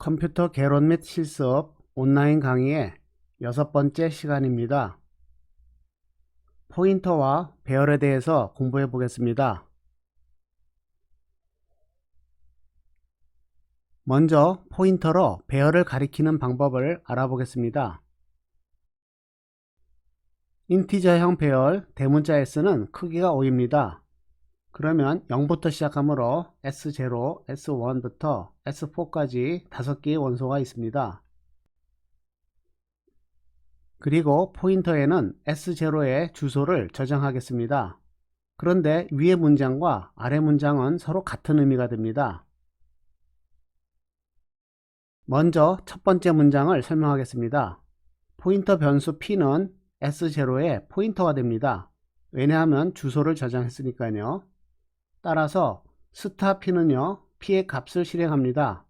컴퓨터 개론 및 실습 온라인 강의의 6번째 시간입니다. 포인터와 배열에 대해서 공부해 보겠습니다. 먼저 포인터로 배열을 가리키는 방법을 알아보겠습니다. 인티저형 배열 대문자 S는 크기가 5입니다. 그러면 0부터 시작하므로 S0, S1부터 S4까지 5개의 원소가 있습니다. 그리고 포인터에는 S0의 주소를 저장하겠습니다. 그런데 위의 문장과 아래 문장은 서로 같은 의미가 됩니다. 먼저 첫 번째 문장을 설명하겠습니다. 포인터 변수 P는 S0의 포인터가 됩니다. 왜냐하면 주소를 저장했으니까요. 따라서 스타 P는요, P의 값을 실행합니다.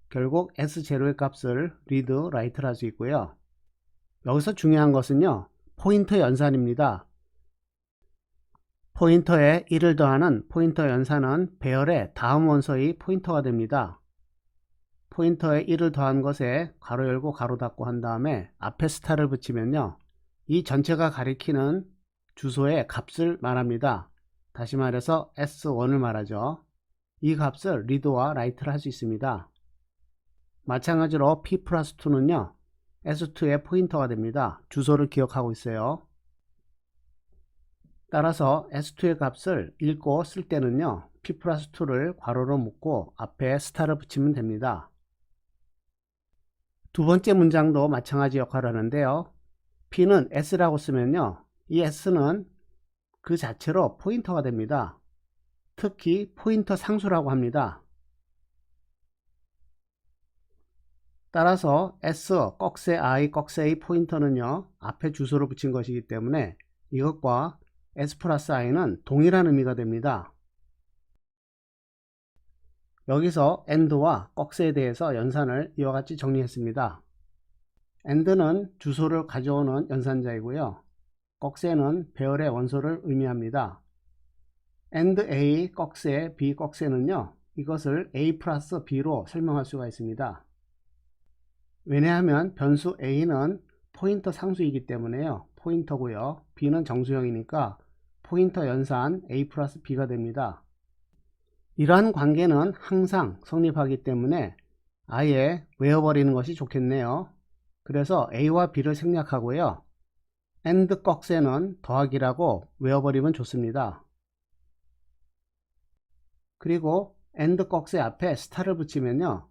결국 S0의 값을 read, write를 할 수 있고요. 여기서 중요한 것은요, 포인터 연산입니다. 포인터에 1을 더하는 포인터 연산은 배열의 다음 원소의 포인터가 됩니다. 포인터에 1을 더한 것에 괄호 열고 괄호 닫고 한 다음에 앞에 스타를 붙이면요, 이 전체가 가리키는 주소의 값을 말합니다. 다시 말해서 S1을 말하죠. 이 값을 read와 write를 할 수 있습니다. 마찬가지로 P 플러스 2는요, S2의 포인터가 됩니다. 주소를 기억하고 있어요. 따라서 S2의 값을 읽고 쓸 때는요, P 플러스 2를 괄호로 묶고 앞에 스타를 붙이면 됩니다. 두 번째 문장도 마찬가지 역할을 하는데요. P는 S라고 쓰면요, 이 S는 그 자체로 포인터가 됩니다. 특히 포인터 상수라고 합니다. 따라서 S, 꺽쇠 I, 꺽쇠의 포인터는요, 앞에 주소를 붙인 것이기 때문에 이것과 S 플러스 I는 동일한 의미가 됩니다. 여기서 AND와 꺽쇠에 대해서 연산을 이와 같이 정리했습니다. AND는 주소를 가져오는 연산자이고요. 꺽쇠는 배열의 원소를 의미합니다. AND A, 꺽쇠, B, 꺽쇠는요, 이것을 A 플러스 B로 설명할 수가 있습니다. 왜냐하면 변수 A는 포인터 상수이기 때문에요. 포인터고요. B는 정수형이니까 포인터 연산 A 플러스 B가 됩니다. 이러한 관계는 항상 성립하기 때문에 아예 외워버리는 것이 좋겠네요. 그래서 A와 B를 생략하고요. AND 꺽쇠는 더하기라고 외워버리면 좋습니다. 그리고 AND 꺽쇠 앞에 스타를 붙이면요,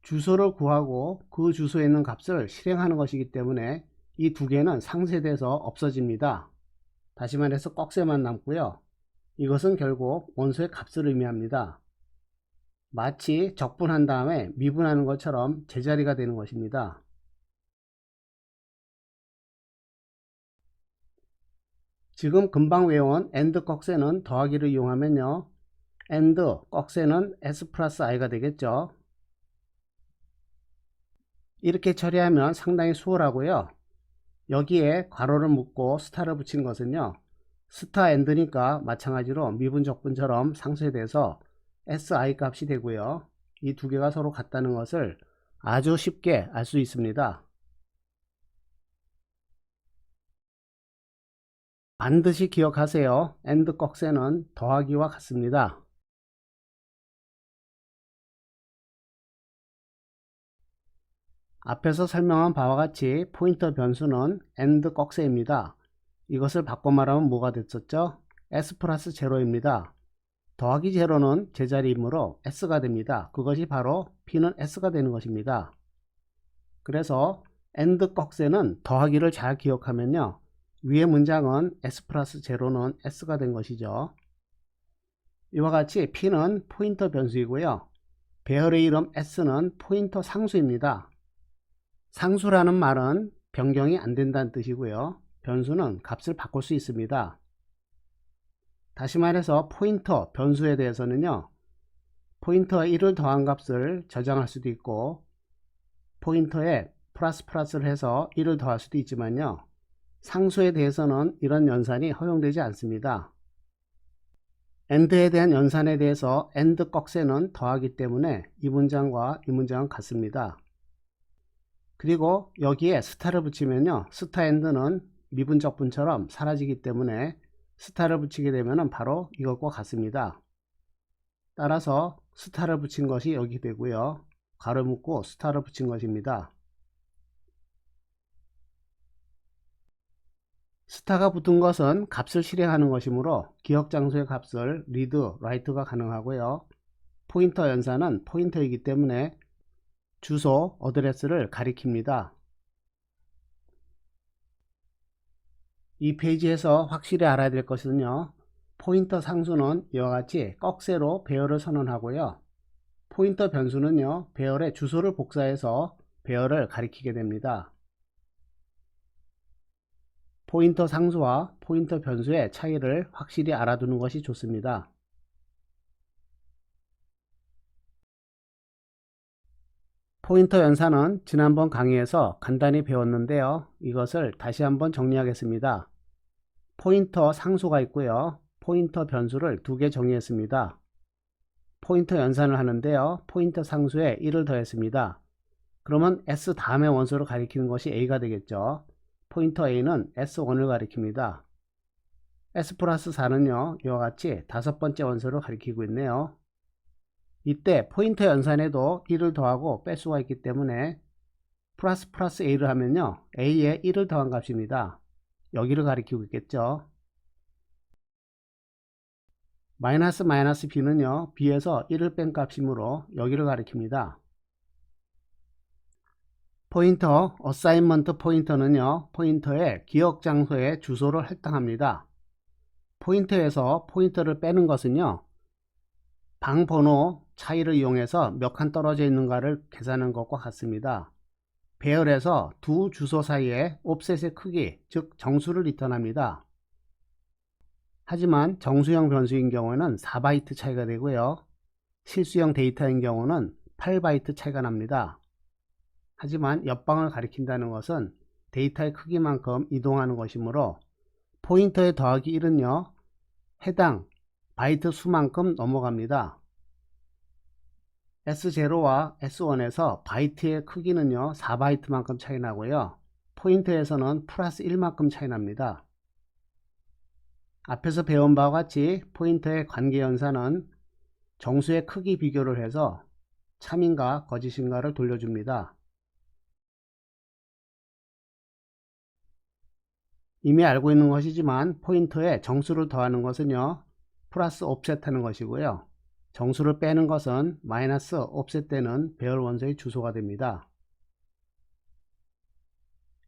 주소를 구하고 그 주소에 있는 값을 실행하는 것이기 때문에 이 두 개는 상쇄돼서 없어집니다. 다시 말해서 꺽쇠만 남고요. 이것은 결국 원소의 값을 의미합니다. 마치 적분한 다음에 미분하는 것처럼 제자리가 되는 것입니다. 지금 금방 외운 AND 꺽쇠는 더하기를 이용하면요, AND 꺽쇠는 S 플러스 I가 되겠죠. 이렇게 처리하면 상당히 수월하고요. 여기에 괄호를 묶고 스타를 붙인 것은요, 스타 AND니까 마찬가지로 미분 적분처럼 상쇄돼서 SI 값이 되고요. 이 두 개가 서로 같다는 것을 아주 쉽게 알 수 있습니다. 반드시 기억하세요. AND 꺽쇠는 더하기와 같습니다. 앞에서 설명한 바와 같이 포인터 변수는 AND 꺽쇠입니다. 이것을 바꿔 말하면 뭐가 됐었죠? S 플러스 제로입니다. 더하기 제로는 제자리이므로 S가 됩니다. 그것이 바로 P는 S가 되는 것입니다. 그래서 AND 꺽쇠는 더하기를 잘 기억하면요, 위의 문장은 S 플러스 제로는 S가 된 것이죠. 이와 같이 P는 포인터 변수이고요. 배열의 이름 S는 포인터 상수입니다. 상수라는 말은 변경이 안 된다는 뜻이고요. 변수는 값을 바꿀 수 있습니다. 다시 말해서 포인터 변수에 대해서는요, 포인터에 1을 더한 값을 저장할 수도 있고 포인터에 플러스를 해서 1을 더할 수도 있지만요, 상수에 대해서는 이런 연산이 허용되지 않습니다. AND에 대한 연산에 대해서 AND 꺽쇠는 더하기 때문에 이 문장과 이 문장은 같습니다. 그리고 여기에 스타를 붙이면요, 스타 AND는 미분적분처럼 사라지기 때문에 스타를 붙이게 되면 바로 이것과 같습니다. 따라서 스타를 붙인 것이 여기 되고요, 가로 묶고 스타를 붙인 것입니다. 스타가 붙은 것은 값을 실행하는 것이므로 기억 장소의 값을 read, write가 가능하고요. 포인터 연산은 포인터이기 때문에 주소, 어드레스를 가리킵니다. 이 페이지에서 확실히 알아야 될 것은요, 포인터 상수는 이와 같이 꺽쇠로 배열을 선언하고요, 포인터 변수는요, 배열의 주소를 복사해서 배열을 가리키게 됩니다. 포인터 상수와 포인터 변수의 차이를 확실히 알아두는 것이 좋습니다. 포인터 연산은 지난번 강의에서 간단히 배웠는데요, 이것을 다시 한번 정리하겠습니다. 포인터 상수가 있고요, 포인터 변수를 두 개 정의했습니다. 포인터 연산을 하는데요, 포인터 상수에 1을 더했습니다. 그러면 S 다음의 원소를 가리키는 것이 A가 되겠죠. 포인터 A는 S1을 가리킵니다. S 플러스 4는요, 이와 같이 다섯 번째 원소를 가리키고 있네요. 이때 포인터 연산에도 1을 더하고 뺄 수가 있기 때문에 플러스 A를 하면요, A에 1을 더한 값입니다. 여기를 가리키고 있겠죠. 마이너스 B는요, B에서 1을 뺀 값이므로 여기를 가리킵니다. 포인터, 어사인먼트 포인터는요, 포인터의 기억 장소의 주소를 할당합니다. 포인터에서 포인터를 빼는 것은요, 방 번호 차이를 이용해서 몇 칸 떨어져 있는가를 계산하는 것과 같습니다. 배열에서 두 주소 사이의 옵셋의 크기, 즉 정수를 리턴합니다. 하지만 정수형 변수인 경우에는 4바이트 차이가 되고요, 실수형 데이터인 경우는 8바이트 차이가 납니다. 하지만 옆방을 가리킨다는 것은 데이터의 크기만큼 이동하는 것이므로 포인터의 더하기 1은요, 해당 바이트 수만큼 넘어갑니다. S0와 S1에서 바이트의 크기는요, 4바이트만큼 차이 나고요, 포인터에서는 플러스 1만큼 차이 납니다. 앞에서 배운 바와 같이 포인터의 관계 연산은 정수의 크기 비교를 해서 참인가 거짓인가를 돌려줍니다. 이미 알고 있는 것이지만 포인터에 정수를 더하는 것은요, 플러스 옵셋 하는 것이고요, 정수를 빼는 것은 마이너스 옵셋 되는 배열 원소의 주소가 됩니다.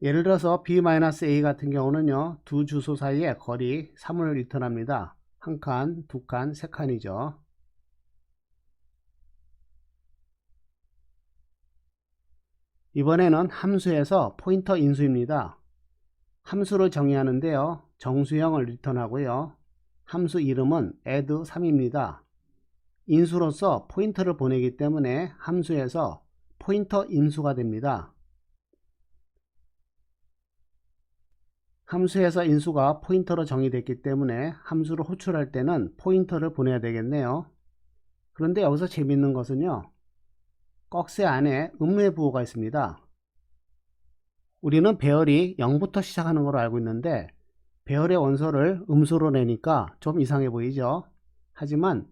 예를 들어서 B-A 같은 경우는요, 두 주소 사이의 거리 3을 리턴합니다. 한 칸, 두 칸, 세 칸이죠. 이번에는 함수에서 포인터 인수입니다. 함수를 정의하는데요, 정수형을 리턴하고요, 함수 이름은 add3입니다. 인수로서 포인터를 보내기 때문에 함수에서 포인터 인수가 됩니다. 함수에서 인수가 포인터로 정의됐기 때문에 함수를 호출할 때는 포인터를 보내야 되겠네요. 그런데 여기서 재밌는 것은요, 꺽쇠 안에 음의 부호가 있습니다. 우리는 배열이 0부터 시작하는 걸로 알고 있는데 배열의 원소를 음수로 내니까 좀 이상해 보이죠. 하지만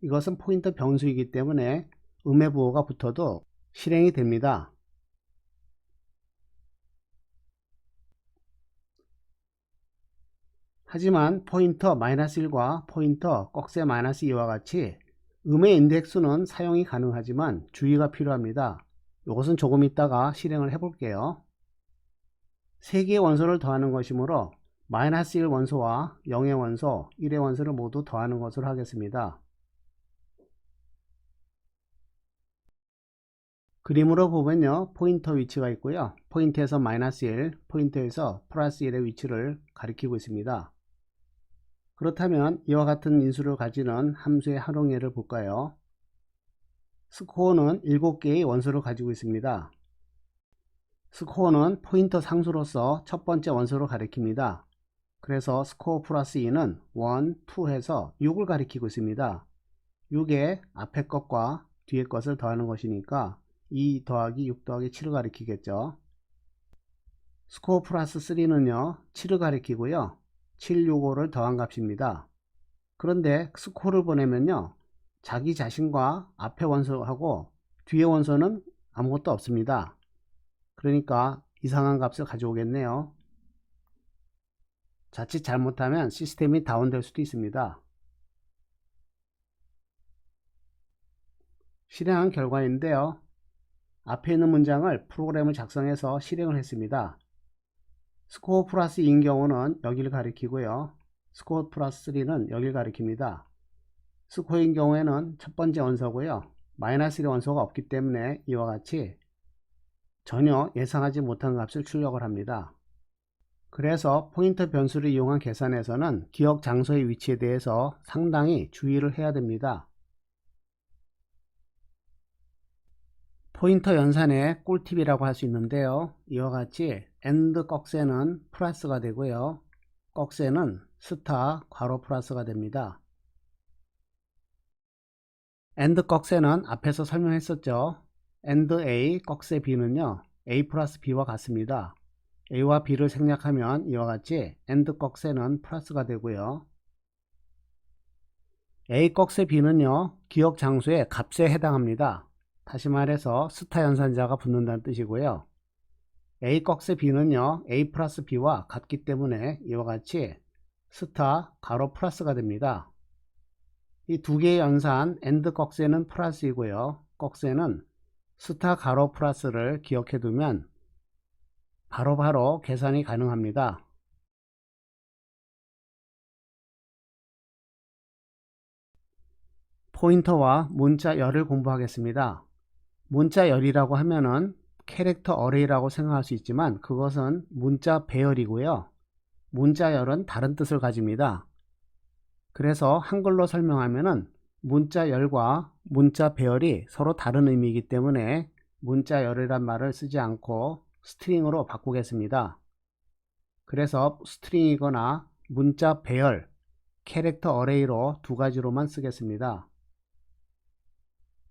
이것은 포인터 변수이기 때문에 음의 부호가 붙어도 실행이 됩니다. 하지만 포인터 -1과 포인터 꺽쇠 -2와 같이 음의 인덱스는 사용이 가능하지만 주의가 필요합니다. 이것은 조금 있다가 실행을 해 볼게요. 3개의 원소를 더하는 것이므로 -1 원소와 0의 원소, 1의 원소를 모두 더하는 것으로 하겠습니다. 그림으로 보면요, 포인터 위치가 있고요, 포인트에서 -1, 포인트에서 +1의 위치를 가리키고 있습니다. 그렇다면 이와 같은 인수를 가지는 함수의 활용예를 볼까요? 스코어는 7개의 원소를 가지고 있습니다. 스코어는 포인터 상수로서 첫 번째 원소를 가리킵니다. 그래서 스코어 플러스 2는 1, 2 해서 6을 가리키고 있습니다. 6에 앞에 것과 뒤에 것을 더하는 것이니까 2 더하기 6 더하기 7을 가리키겠죠. 스코어 플러스 3는요 7을 가리키고요 7, 6, 5를 더한 값입니다. 그런데 스코어를 보내면요 자기 자신과 앞에 원소하고 뒤에 원소는 아무것도 없습니다. 그러니까 이상한 값을 가져오겠네요. 자칫 잘못하면 시스템이 다운될 수도 있습니다. 실행한 결과인데요. 앞에 있는 문장을 프로그램을 작성해서 실행을 했습니다. 스코어 플러스 2인 경우는 여기를 가리키고요. 스코어 플러스 3는 여기를 가리킵니다. 스코어인 경우에는 첫 번째 원소고요. 마이너스 1의 원소가 없기 때문에 이와 같이 전혀 예상하지 못한 값을 출력을 합니다. 그래서 포인터 변수를 이용한 계산에서는 기억 장소의 위치에 대해서 상당히 주의를 해야 됩니다. 포인터 연산의 꿀팁이라고 할 수 있는데요. 이와 같이 AND 꺽쇠는 플러스가 되고요. 꺽쇠는 스타 괄호 플러스가 됩니다. AND 꺽쇠는 앞에서 설명했었죠. AND A 꺽쇠 B는요. A 플러스 B와 같습니다. A와 B를 생략하면 이와 같이 AND 꺽쇠는 플러스가 되고요. A 꺽쇠 B는요. 기억 장소의 값에 해당합니다. 다시 말해서 스타 연산자가 붙는다는 뜻이고요. A 꺽쇠 B는요. A 플러스 B와 같기 때문에 이와 같이 스타 가로 플러스가 됩니다. 이 두 개의 연산 AND 꺽쇠는 플러스이고요. 꺽쇠는 스타 가로 플러스를 기억해 두면 바로바로 계산이 가능합니다. 포인터와 문자열을 공부하겠습니다. 문자열이라고 하면은 캐릭터 어레이라고 생각할 수 있지만 그것은 문자 배열이고요. 문자열은 다른 뜻을 가집니다. 그래서 한글로 설명하면은 문자열과 문자 배열이 서로 다른 의미이기 때문에 문자열이란 말을 쓰지 않고 스트링으로 바꾸겠습니다. 그래서 스트링이거나 문자 배열, 캐릭터 어레이로 두 가지로만 쓰겠습니다.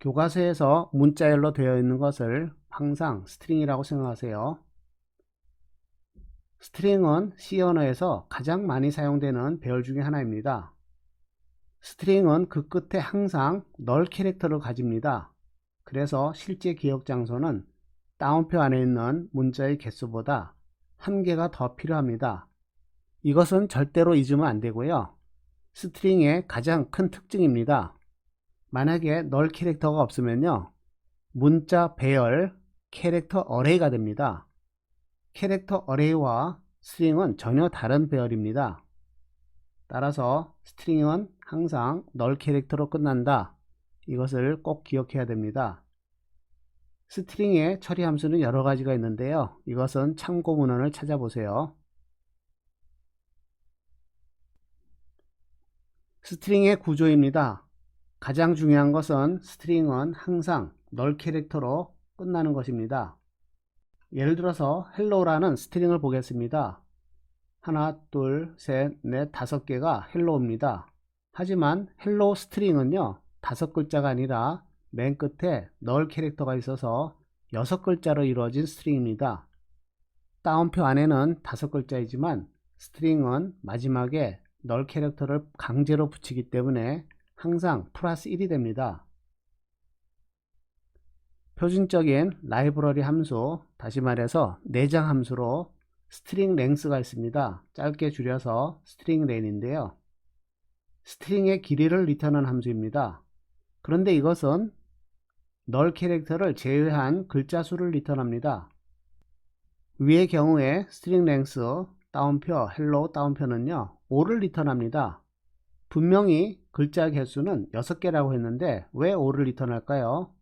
교과서에서 문자열로 되어 있는 것을 항상 스트링이라고 생각하세요. 스트링은 C 언어에서 가장 많이 사용되는 배열 중에 하나입니다. 스트링은 그 끝에 항상 널 캐릭터를 가집니다. 그래서 실제 기억 장소는 다운표 안에 있는 문자의 개수보다 한 개가 더 필요합니다. 이것은 절대로 잊으면 안 되고요. 스트링의 가장 큰 특징입니다. 만약에 널 캐릭터가 없으면요. 문자 배열 캐릭터 어레이가 됩니다. 캐릭터 어레이와 스트링은 전혀 다른 배열입니다. 따라서 스트링은 항상 널 캐릭터로 끝난다. 이것을 꼭 기억해야 됩니다. 스트링의 처리 함수는 여러 가지가 있는데요. 이것은 참고 문헌을 찾아보세요. 스트링의 구조입니다. 가장 중요한 것은 스트링은 항상 널 캐릭터로 끝나는 것입니다. 예를 들어서 헬로우라는 스트링을 보겠습니다. 하나, 둘, 셋, 넷, 다섯 개가 헬로우입니다. 하지만 헬로우 스트링은요 5글자가 아니라 맨 끝에 널 캐릭터가 있어서 6글자로 이루어진 스트링입니다. 다운표 안에는 5글자이지만 스트링은 마지막에 널 캐릭터를 강제로 붙이기 때문에 항상 플러스 1이 됩니다. 표준적인 라이브러리 함수, 다시 말해서 내장 함수로 스트링 랭스가 있습니다. 짧게 줄여서 스트링 렌인데요. 스트링의 길이를 리턴하는 함수입니다. 그런데 이것은 널 캐릭터를 제외한 글자 수를 리턴합니다. 위의 경우에 스트링 랭스 다운표 헬로 다운표는요 5를 리턴합니다. 분명히 글자 개수는 6개라고 했는데 왜 5를 리턴할까요?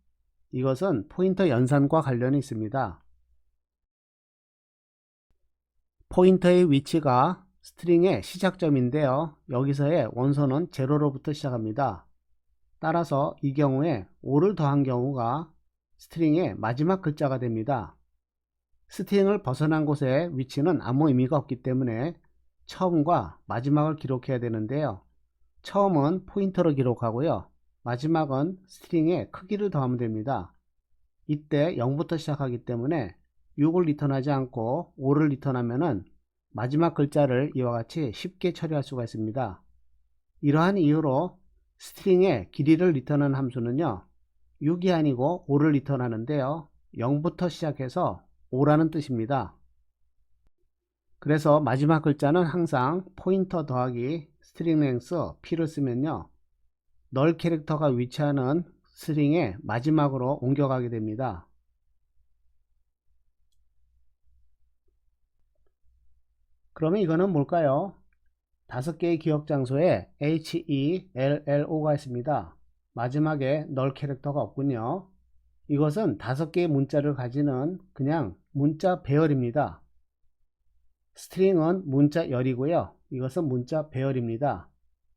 이것은 포인터 연산과 관련이 있습니다. 포인터의 위치가 스트링의 시작점인데요. 여기서의 원소는 제로로부터 시작합니다. 따라서 이 경우에 5를 더한 경우가 스트링의 마지막 글자가 됩니다. 스트링을 벗어난 곳의 위치는 아무 의미가 없기 때문에 처음과 마지막을 기록해야 되는데요. 처음은 포인터로 기록하고요. 마지막은 스트링의 크기를 더하면 됩니다. 이때 0부터 시작하기 때문에 6을 리턴하지 않고 5를 리턴하면은 마지막 글자를 이와 같이 쉽게 처리할 수가 있습니다. 이러한 이유로 스트링의 길이를 리턴하는 함수는요, 6이 아니고 5를 리턴하는데요, 0부터 시작해서 5라는 뜻입니다. 그래서 마지막 글자는 항상 포인터 더하기 스트링 랭스 P를 쓰면요, 널 캐릭터가 위치하는 스트링의 마지막으로 옮겨가게 됩니다. 그러면 이거는 뭘까요? 5개의 기억 장소에 HELLO가 있습니다. 마지막에 널 캐릭터가 없군요. 이것은 5개의 문자를 가지는 그냥 문자 배열입니다. 스트링은 문자 열이고요. 이것은 문자 배열입니다.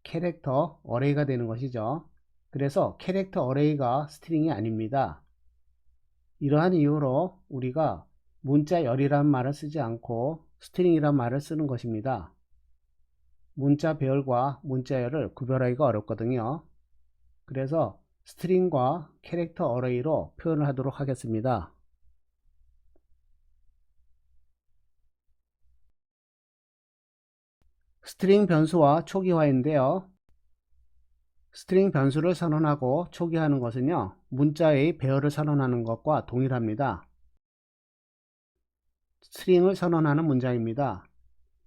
캐릭터 어레이가 되는 것이죠. 그래서 캐릭터 어레이가 스트링이 아닙니다. 이러한 이유로 우리가 문자 열이라는 말을 쓰지 않고 스트링이라는 말을 쓰는 것입니다. 문자 배열과 문자열을 구별하기가 어렵거든요. 그래서 스트링과 캐릭터 어레이로 표현을 하도록 하겠습니다. 스트링 변수와 초기화인데요. 스트링 변수를 선언하고 초기화하는 것은요, 문자의 배열을 선언하는 것과 동일합니다. 스트링을 선언하는 문장입니다.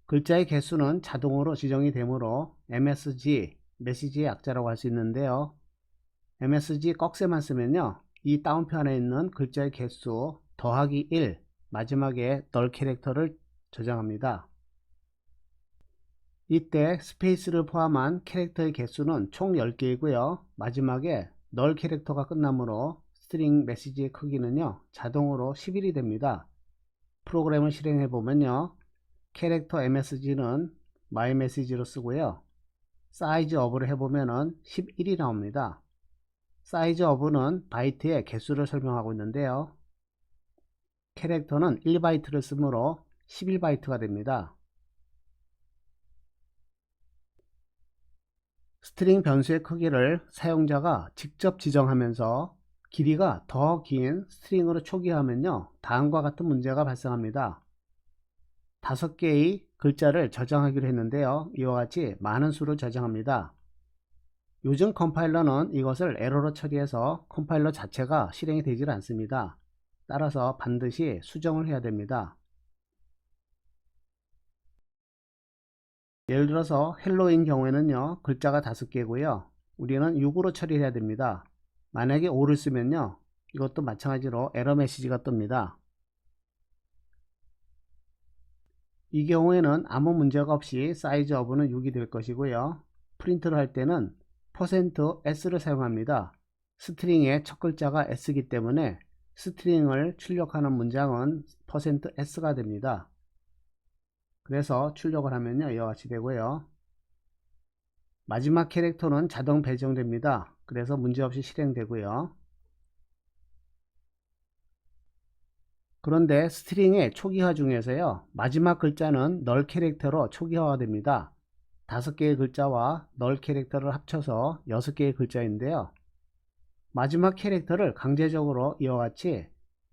글자의 개수는 자동으로 지정이 되므로 MSG, 메시지의 약자라고 할 수 있는데요. MSG 꺽쇠만 쓰면요, 이 다운표 안에 있는 글자의 개수 더하기 1, 마지막에 널 캐릭터를 저장합니다. 이때 스페이스를 포함한 캐릭터의 개수는 총 10개이고요. 마지막에 널 캐릭터가 끝나므로 스트링 메시지의 크기는요, 자동으로 11이 됩니다. 프로그램을 실행해 보면요, 캐릭터 MSG는 my message로 쓰고요, 사이즈 of를 해보면은 11이 나옵니다. 사이즈 of는 바이트의 개수를 설명하고 있는데요, 캐릭터는 1바이트를 쓰므로 11바이트가 됩니다. 스트링 변수의 크기를 사용자가 직접 지정하면서 길이가 더 긴 스트링으로 초기화하면요, 다음과 같은 문제가 발생합니다. 5개의 글자를 저장하기로 했는데요, 이와 같이 많은 수를 저장합니다. 요즘 컴파일러는 이것을 에러로 처리해서 컴파일러 자체가 실행이 되질 않습니다. 따라서 반드시 수정을 해야 됩니다. 예를 들어서 헬로인 경우에는요, 글자가 5개고요 우리는 6으로 처리해야 됩니다. 만약에 5를 쓰면요, 이것도 마찬가지로 에러 메시지가 뜹니다. 이 경우에는 아무 문제가 없이 사이즈 of는 6이 될 것이고요, 프린트를 할 때는 %s를 사용합니다. 스트링의 첫 글자가 s이기 때문에 스트링을 출력하는 문장은 %s가 됩니다. 그래서 출력을 하면요, 이와 같이 되고요, 마지막 캐릭터는 자동 배정됩니다. 그래서 문제없이 실행되고요. 그런데 스트링의 초기화 중에서요, 마지막 글자는 널 캐릭터로 초기화가 됩니다. 5개의 글자와 널 캐릭터를 합쳐서 6개의 글자인데요, 마지막 캐릭터를 강제적으로 이와 같이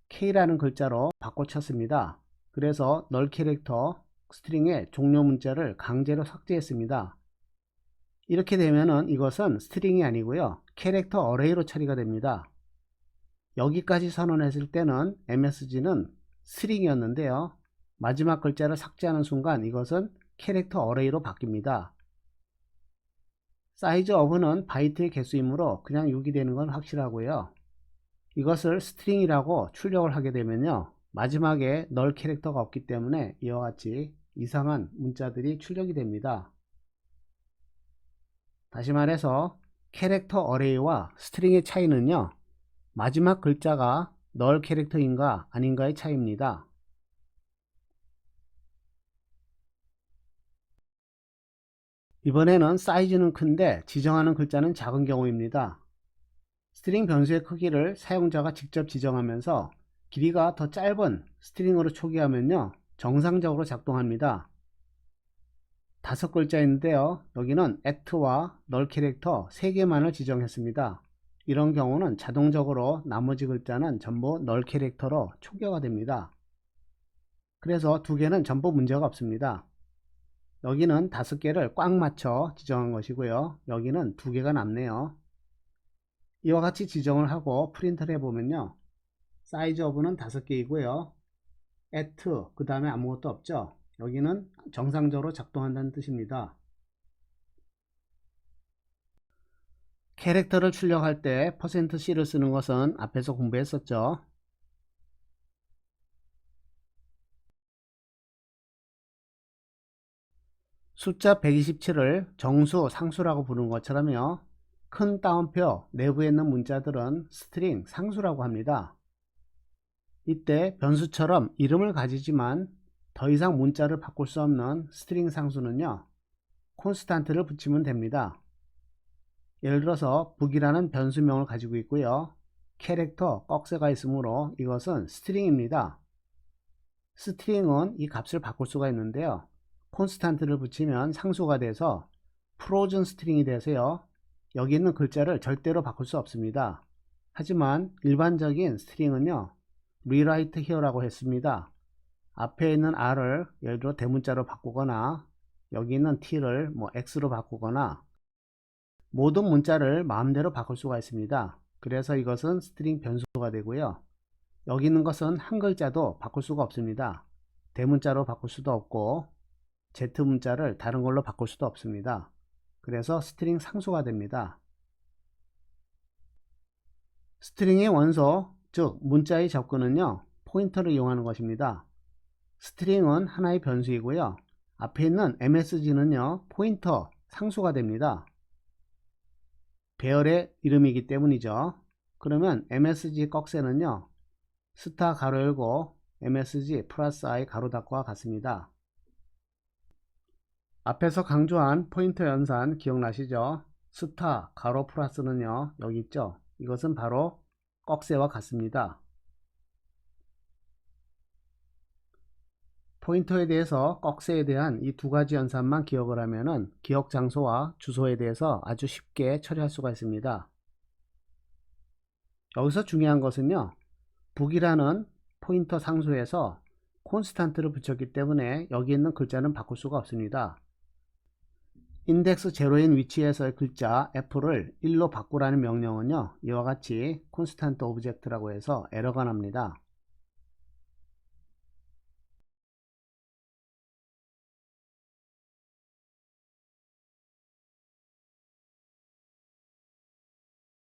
K라는 글자로 바꿔쳤습니다. 그래서 널 캐릭터 스트링의 종료 문자를 강제로 삭제했습니다. 이렇게 되면은 이것은 스트링이 아니고요, 캐릭터 어레이로 처리가 됩니다. 여기까지 선언했을 때는 MSG는 스트링이었는데요, 마지막 글자를 삭제하는 순간 이것은 캐릭터 어레이로 바뀝니다. 사이즈 of는 바이트의 개수이므로 그냥 6이 되는 건 확실하고요, 이것을 스트링이라고 출력을 하게 되면요, 마지막에 널 캐릭터가 없기 때문에 이와 같이 이상한 문자들이 출력이 됩니다. 다시 말해서 캐릭터 어레이와 스트링의 차이는요, 마지막 글자가 널 캐릭터인가 아닌가의 차이입니다. 이번에는 사이즈는 큰데 지정하는 글자는 작은 경우입니다. 스트링 변수의 크기를 사용자가 직접 지정하면서 길이가 더 짧은 스트링으로 초기화하면요, 정상적으로 작동합니다. 5글자인데요. 여기는 act와 null 캐릭터 3개만을 지정했습니다. 이런 경우는 자동적으로 나머지 글자는 전부 null 캐릭터로 초기화가 됩니다. 그래서 2개는 전부 문제가 없습니다. 여기는 5개를 꽉 맞춰 지정한 것이고요. 여기는 2개가 남네요. 이와 같이 지정을 하고 프린트를 해보면요. 사이즈 오브는 5개이고요. at 그 다음에 아무것도 없죠. 여기는 정상적으로 작동한다는 뜻입니다. 캐릭터를 출력할 때 %c를 쓰는 것은 앞에서 공부했었죠. 숫자 127을 정수, 상수라고 부르는 것처럼요. 큰 따옴표 내부에 있는 문자들은 스트링, 상수라고 합니다. 이때 변수처럼 이름을 가지지만 더 이상 문자를 바꿀 수 없는 스트링 상수는요. 콘스탄트를 붙이면 됩니다. 예를 들어서 북이라는 변수명을 가지고 있고요. 캐릭터, 꺽쇠가 있으므로 이것은 스트링입니다. 스트링은 이 값을 바꿀 수가 있는데요. 콘스탄트를 붙이면 상수가 돼서 프로즌 스트링이 되세요. 여기 있는 글자를 절대로 바꿀 수 없습니다. 하지만 일반적인 스트링은요. rewrite here라고 했습니다. 앞에 있는 r을 예를 들어 대문자로 바꾸거나 여기 있는 t를 x로 바꾸거나 모든 문자를 마음대로 바꿀 수가 있습니다. 그래서 이것은 스트링 변수가 되고요. 여기 있는 것은 한 글자도 바꿀 수가 없습니다. 대문자로 바꿀 수도 없고 Z문자를 다른 걸로 바꿀 수도 없습니다. 그래서 스트링 상수가 됩니다. 스트링의 원소, 즉 문자의 접근은요. 포인터를 이용하는 것입니다. 스트링은 하나의 변수이고요. 앞에 있는 msg는요. 포인터, 상수가 됩니다. 배열의 이름이기 때문이죠. 그러면 msg 꺽쇠는요. 스타 가로 열고 msg 플러스 i 가로 닫고와 같습니다. 앞에서 강조한 포인터 연산 기억나시죠? 스타 가로 플러스는요. 여기 있죠. 이것은 바로 꺽쇠와 같습니다. 포인터에 대해서 꺽쇠에 대한 이 2가지 연산만 기억을 하면은 기억 장소와 주소에 대해서 아주 쉽게 처리할 수가 있습니다. 여기서 중요한 것은요. 북이라는 포인터 상수에서 콘스탄트를 붙였기 때문에 여기 있는 글자는 바꿀 수가 없습니다. 인덱스 제로인 위치에서의 글자 F를 1로 바꾸라는 명령은요. 이와 같이 콘스탄트 오브젝트라고 해서 에러가 납니다.